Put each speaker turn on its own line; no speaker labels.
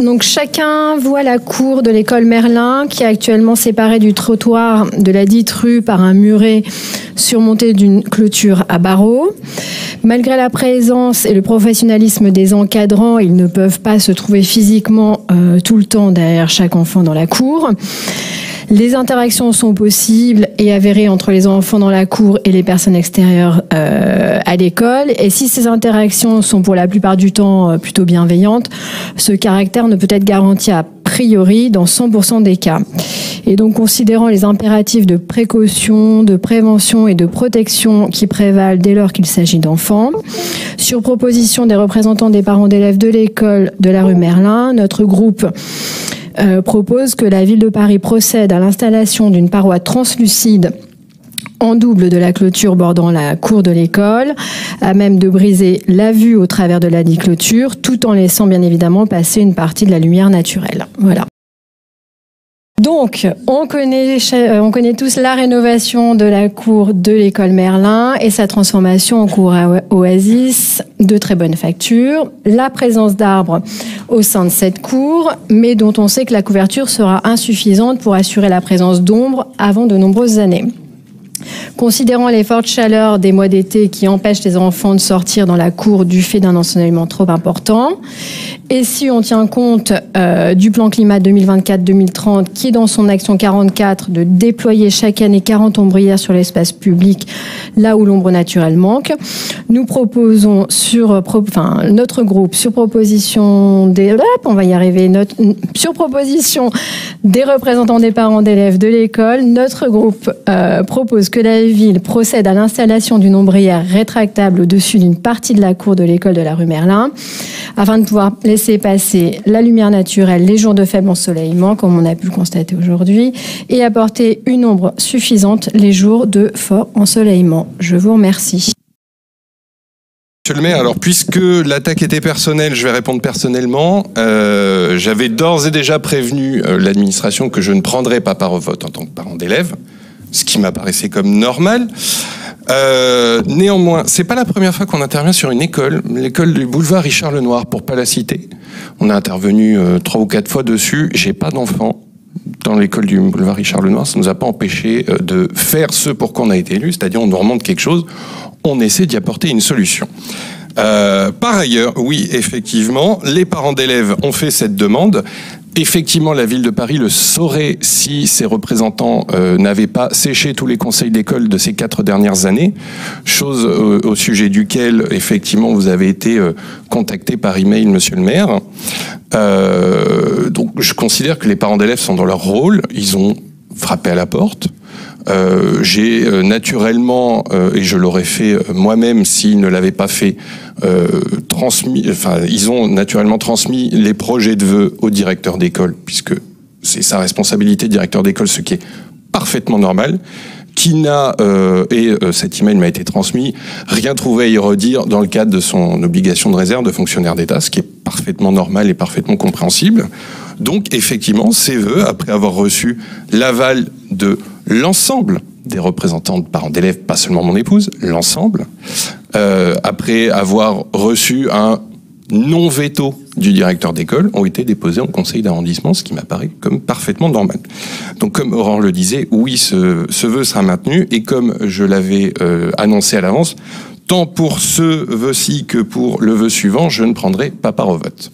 Donc chacun voit la cour de l'école Merlin, qui est actuellement séparée du trottoir de la dite rue par un muret surmonté d'une clôture à barreaux. Malgré la présence et le professionnalisme des encadrants, ils ne peuvent pas se trouver physiquement tout le temps derrière chaque enfant dans la cour. Les interactions sont possibles et avérées entre les enfants dans la cour et les personnes extérieures à l'école. Et si ces interactions sont pour la plupart du temps plutôt bienveillantes, ce caractère ne peut être garanti a priori dans 100% des cas. Et donc, considérant les impératifs de précaution, de prévention et de protection qui prévalent dès lors qu'il s'agit d'enfants, sur proposition des représentants des parents d'élèves de l'école de la rue Merlin, notre groupe propose que la ville de Paris procède à l'installation d'une paroi translucide en double de la clôture bordant la cour de l'école, à même de briser la vue au travers de la dite clôture, tout en laissant bien évidemment passer une partie de la lumière naturelle. Voilà. Donc, on connaît tous la rénovation de la cour de l'école Merlin et sa transformation en cour oasis de très bonne facture, la présence d'arbres au sein de cette cour, mais dont on sait que la couverture sera insuffisante pour assurer la présence d'ombre avant de nombreuses années. Considérant les fortes chaleurs des mois d'été qui empêchent les enfants de sortir dans la cour du fait d'un ensoleillement trop important, et si on tient compte du plan climat 2024-2030 qui, dans son action 44, de déployer chaque année 40 ombrières sur l'espace public là où l'ombre naturelle manque, nous proposons notre groupe, sur proposition des représentants des parents d'élèves de l'école, notre groupe propose que la ville procède à l'installation d'une ombrière rétractable au-dessus d'une partie de la cour de l'école de la rue Merlin, afin de pouvoir laisser passer la lumière naturelle les jours de faible ensoleillement, comme on a pu le constater aujourd'hui, et apporter une ombre suffisante les jours de fort ensoleillement. Je vous remercie.
Monsieur le maire, alors puisque l'attaque était personnelle, je vais répondre personnellement. J'avais d'ores et déjà prévenu l'administration que je ne prendrais pas part au vote en tant que parent d'élève, ce qui m'apparaissait comme normal. Néanmoins, c'est pas la première fois qu'on intervient sur une école, l'école du boulevard Richard Lenoir, pour pas la citer. On a intervenu 3 ou 4 fois dessus. J'ai pas d'enfant dans l'école du boulevard Richard Lenoir. Ça nous a pas empêché de faire ce pour quoi on a été élu, c'est-à-dire on nous remonte quelque chose, on essaie d'y apporter une solution. Par ailleurs, oui, effectivement, les parents d'élèves ont fait cette demande. Effectivement, la ville de Paris le saurait si ses représentants n'avaient pas séché tous les conseils d'école de ces 4 dernières années, chose au sujet duquel, effectivement, vous avez été contacté par email, monsieur le maire. Donc, je considère que les parents d'élèves sont dans leur rôle, ils ont frappé à la porte. J'ai naturellement, et je l'aurais fait moi-même s'ils ne l'avaient pas fait, ils ont naturellement transmis les projets de vœux au directeur d'école, puisque c'est sa responsabilité, directeur d'école, ce qui est parfaitement normal, qui n'a, cet email m'a été transmis, rien trouvé à y redire dans le cadre de son obligation de réserve de fonctionnaire d'État, ce qui est parfaitement normal et parfaitement compréhensible. Donc, effectivement, ces vœux, après avoir reçu l'aval de l'ensemble des représentants de parents d'élèves, pas seulement mon épouse, l'ensemble, après avoir reçu un non-veto du directeur d'école, ont été déposés en conseil d'arrondissement, ce qui m'apparaît comme parfaitement normal. Donc, comme Aurore le disait, oui, ce vœu sera maintenu, et comme je l'avais annoncé à l'avance, tant pour ce vœu-ci que pour le vœu suivant, je ne prendrai pas part au vote.